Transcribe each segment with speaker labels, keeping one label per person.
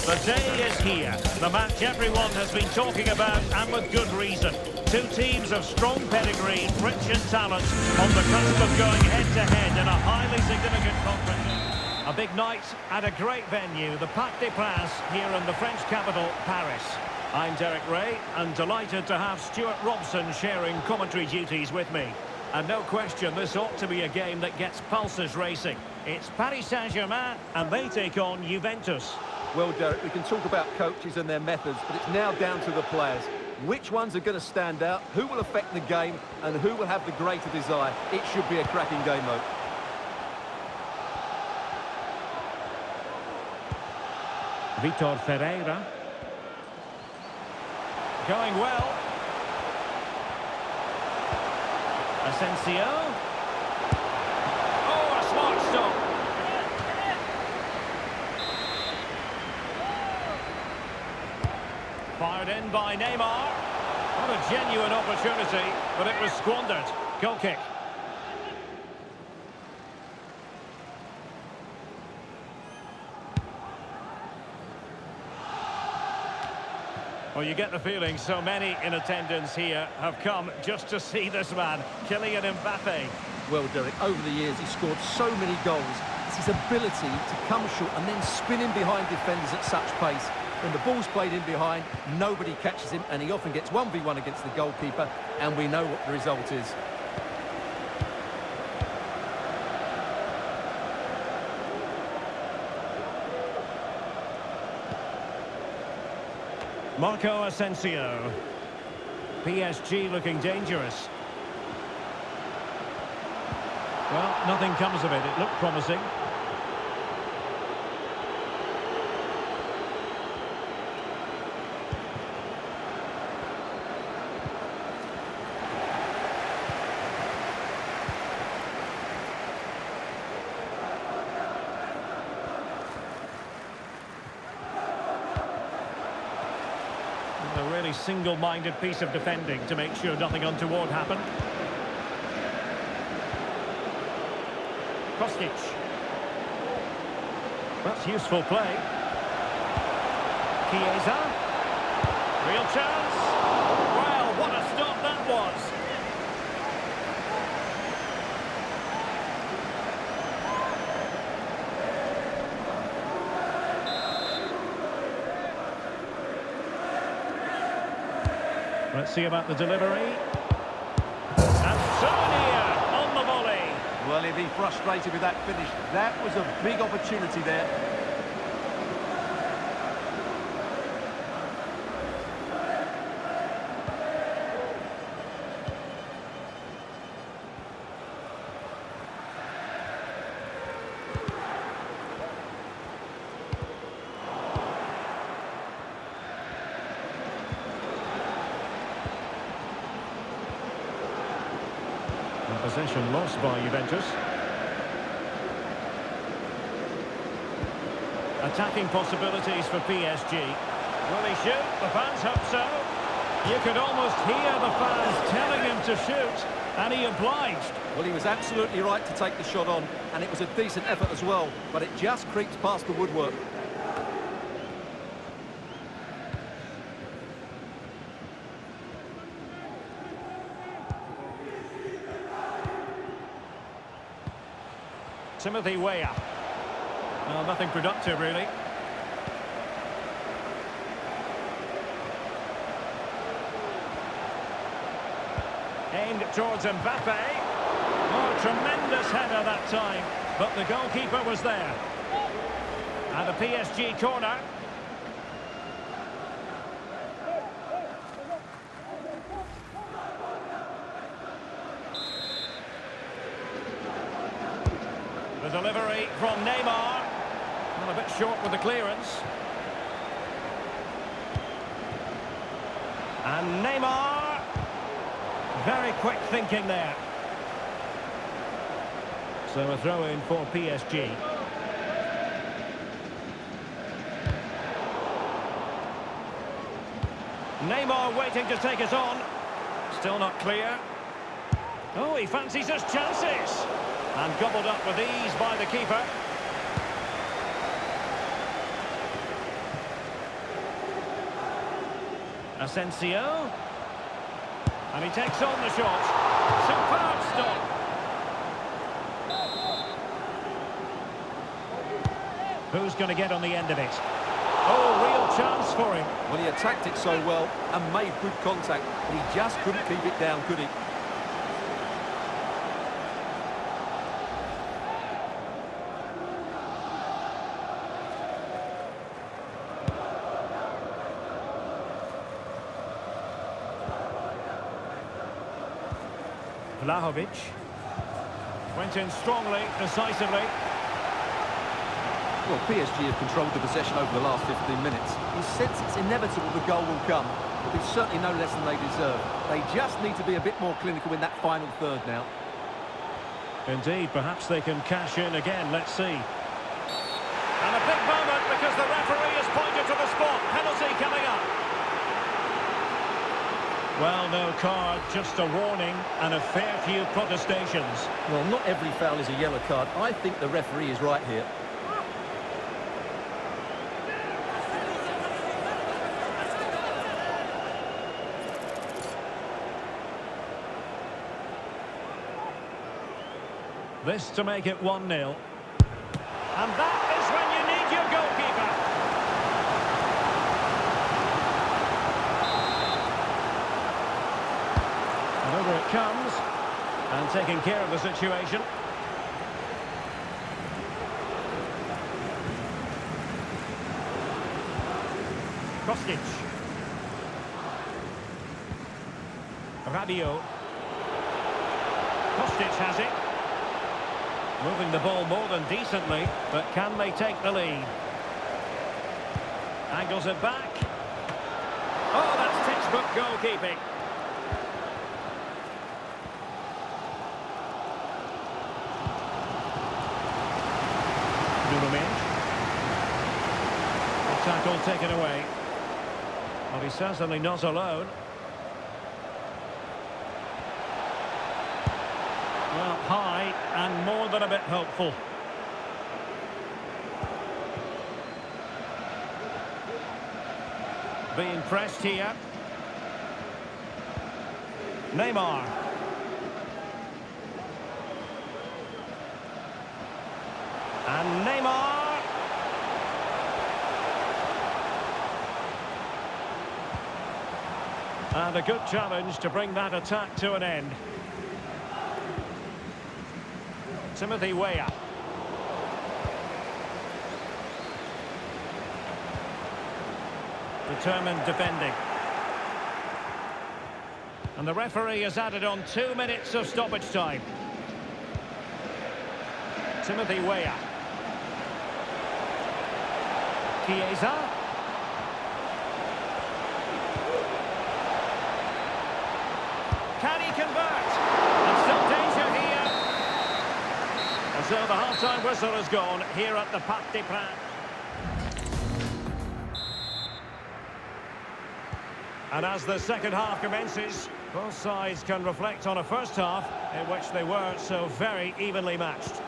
Speaker 1: The day is here. The match everyone has been talking about, and with good reason. Two teams of strong pedigree, rich in talent, on the cusp of going head-to-head in a highly significant conference. A big night at a great venue, the Parc des Princes, here in the French capital, Paris. I'm Derek Ray, and delighted to have Stuart Robson sharing commentary duties with me. And no question, this ought to be a game that gets pulses racing. It's Paris Saint-Germain, and they take on Juventus.
Speaker 2: Well, Derek, we can talk about coaches and their methods, but it's now down to the players. Which ones are going to stand out, who will affect the game, and who will have the greater desire? It should be a cracking game, though.
Speaker 1: Vitor Ferreira. Going well. Asensio. Oh, a smart stop. Fired in by Neymar. What a genuine opportunity, but it was squandered. Goal kick. Well, you get the feeling so many in attendance here have come just to see this man, Kylian Mbappe.
Speaker 2: Well, Derek, over the years he scored so many goals. It's his ability to come short and then spin in behind defenders at such pace. When the ball's played in behind, nobody catches him, and he often gets 1v1 against the goalkeeper, and we know what the result is.
Speaker 1: Marco Asensio. PSG looking dangerous. Well, nothing comes of it. It looked promising. A really single-minded piece of defending to make sure nothing untoward happened. Kostic. That's useful play. Chiesa. Real chance. Well, what a stop that was. Let's see about the delivery. And so near on the volley.
Speaker 2: Well, he'll be frustrated with that finish. That was a big opportunity there.
Speaker 1: Possession lost by Juventus. Attacking possibilities for PSG. Will he shoot? The fans hope so. You could almost hear the fans telling him to shoot, and he obliged.
Speaker 2: Well, he was absolutely right to take the shot on, and it was a decent effort as well, but it just creeps past the woodwork.
Speaker 1: Timothy Weah. Well, nothing productive, really. Aimed towards Mbappe. Oh, tremendous header that time. But the goalkeeper was there. And a PSG corner. The delivery from Neymar. Well, a bit short with the clearance. And Neymar. Very quick thinking there. So a throw in for PSG. Neymar waiting to take it on. Still not clear. Oh, he fancies his chances. And gobbled up with ease by the keeper. Asensio. And he takes on the shot. Superb stop. Who's going to get on the end of it? Oh, real chance for him.
Speaker 2: Well, he attacked it so well and made good contact, but he just couldn't keep it down, could he?
Speaker 1: Vlahovic. Went in strongly, decisively.
Speaker 2: Well, PSG have controlled the possession over the last 15 minutes. He sense it's inevitable the goal will come, but it's certainly no less than they deserve. They just need to be a bit more clinical in that final third now.
Speaker 1: Indeed, perhaps they can cash in again, let's see. And a big moment because the referee has pointed to the spot. Penalty coming up. Well, no card, just a warning and a fair few protestations.
Speaker 2: Well, not every foul is a yellow card. I think the referee is right here.
Speaker 1: This to make it 1-0. And that is when you need your goalkeeper. And over it comes. And taking care of the situation. Kostic. Rabiot. Kostic has it. Moving the ball more than decently, but can they take the lead? Angles it back. Oh, that's textbook goalkeeping. The tackle taken away. Well, he's certainly not alone. Well, high and more than a bit hopeful. Being pressed here. Neymar. And Neymar. And a good challenge to bring that attack to an end. Timothy Weah. Determined defending. And the referee has added on 2 minutes of stoppage time. Timothy Weah. Chiesa. Can he convert? And still danger here. And so the half-time whistle has gone here at the Parc des Princes. And as the second half commences, both sides can reflect on a first half in which they were so very evenly matched.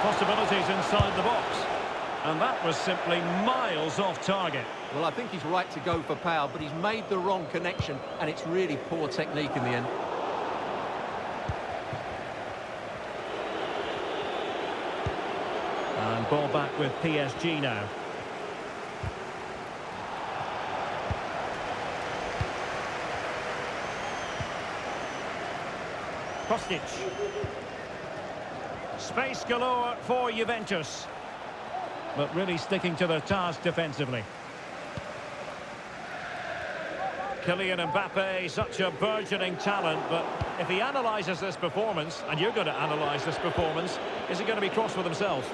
Speaker 1: Possibilities inside the box, and that was simply miles off target.
Speaker 2: Well, I think he's right to go for power, but he's made the wrong connection, and it's really poor technique in the end.
Speaker 1: And ball back with PSG now. Kostic. Space galore for Juventus, but really sticking to their task defensively. Kylian Mbappe, such a burgeoning talent, but if he analyses this performance, and you're going to analyse this performance, is he going to be cross with himself?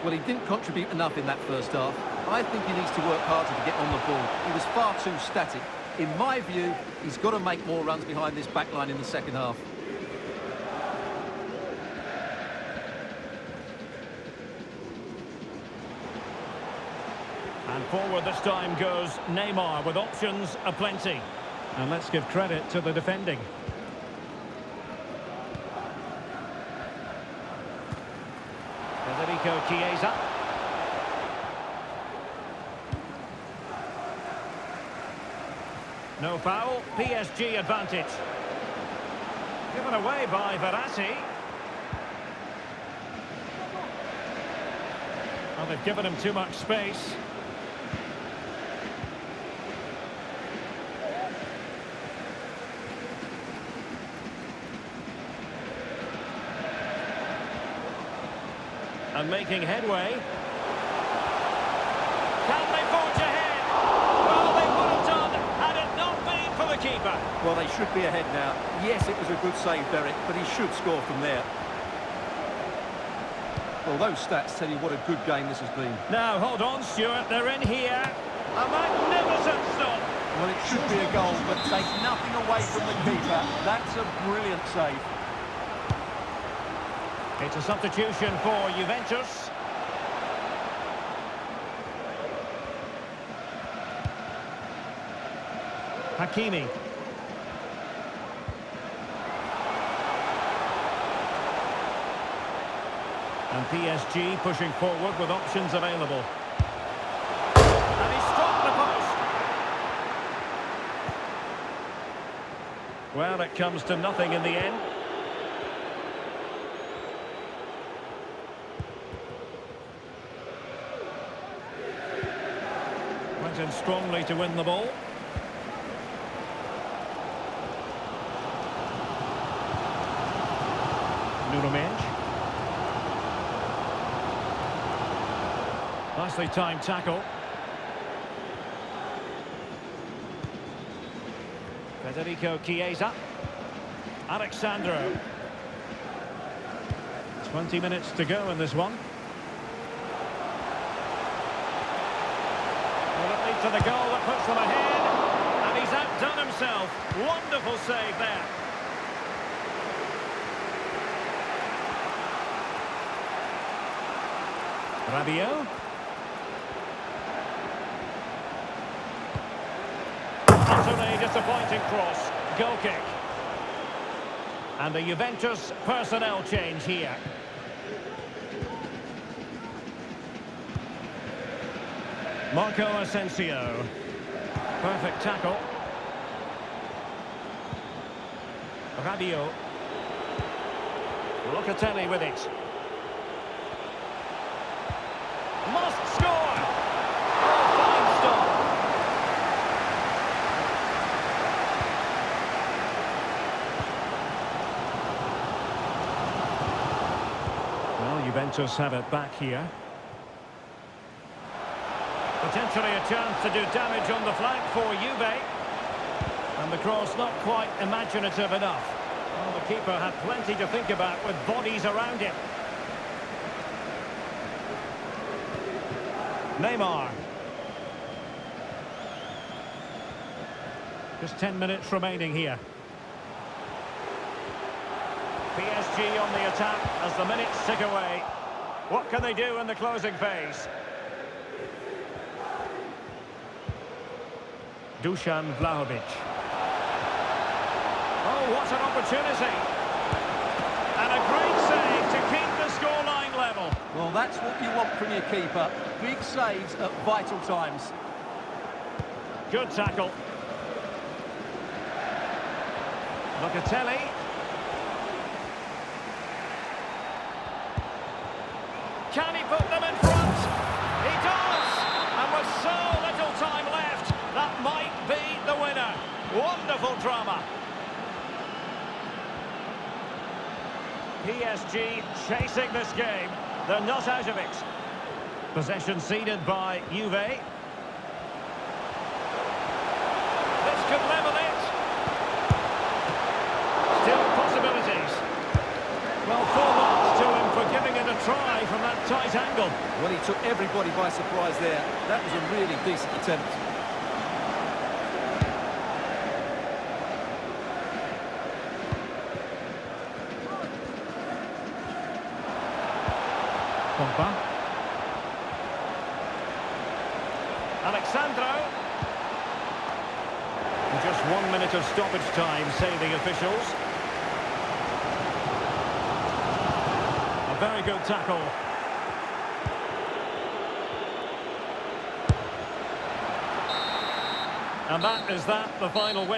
Speaker 2: Well, he didn't contribute enough in that first half. I think he needs to work harder to get on the ball. He was far too static. In my view, he's got to make more runs behind this back line in the second half.
Speaker 1: And forward this time goes Neymar with options aplenty. And let's give credit to the defending. Federico Chiesa. No foul, PSG advantage. Given away by Verratti. Well, they've given him too much space. And making headway. Can they forge ahead? Well, they would have done had it not been for the keeper.
Speaker 2: Well, they should be ahead now. Yes, it was a good save, Derek, but he should score from there. Well, those stats tell you what a good game this has been.
Speaker 1: Now, hold on, Stuart. They're in here. A magnificent stop.
Speaker 2: Well, it should be a goal, but take nothing away from the keeper. That's a brilliant save.
Speaker 1: It's a substitution for Juventus. Hakimi. And PSG pushing forward with options available. And he struck the post. Well, it comes to nothing in the end. Went in strongly to win the ball. Nicely timed tackle. Federico Chiesa. Alexandro. 20 minutes to go in this one. Will it lead to the goal that puts them ahead? And he's outdone himself. Wonderful save there. Rabiot. Utterly disappointing cross. Goal kick. And the Juventus personnel change here. Marco Asensio. Perfect tackle. Rabiot. Locatelli with it. Must score! Oh, fine stop. Well, Juventus have it back here. Potentially a chance to do damage on the flank for Juve. And the cross not quite imaginative enough. Well, the keeper had plenty to think about with bodies around him. Neymar. Just 10 minutes remaining here. PSG on the attack as the minutes tick away. What can they do in the closing phase? Dusan Vlahovic. Oh, what an opportunity. And a great save to keep the scoreline level.
Speaker 2: Well, that's what you want from your keeper. Big saves at vital times.
Speaker 1: Good tackle. Locatelli. Can he put them in front? He does! And with so little time left, that might be the winner. Wonderful drama. PSG chasing this game. They're not out of it. Possession ceded by Juve. This could level it. Still possibilities. Well, full marks to him for giving it a try from that tight angle.
Speaker 2: Well, he took everybody by surprise there. That was a really decent attempt.
Speaker 1: Pogba. Alexandro. And just 1 minute of stoppage time, say the officials. A very good tackle. And that is the final win.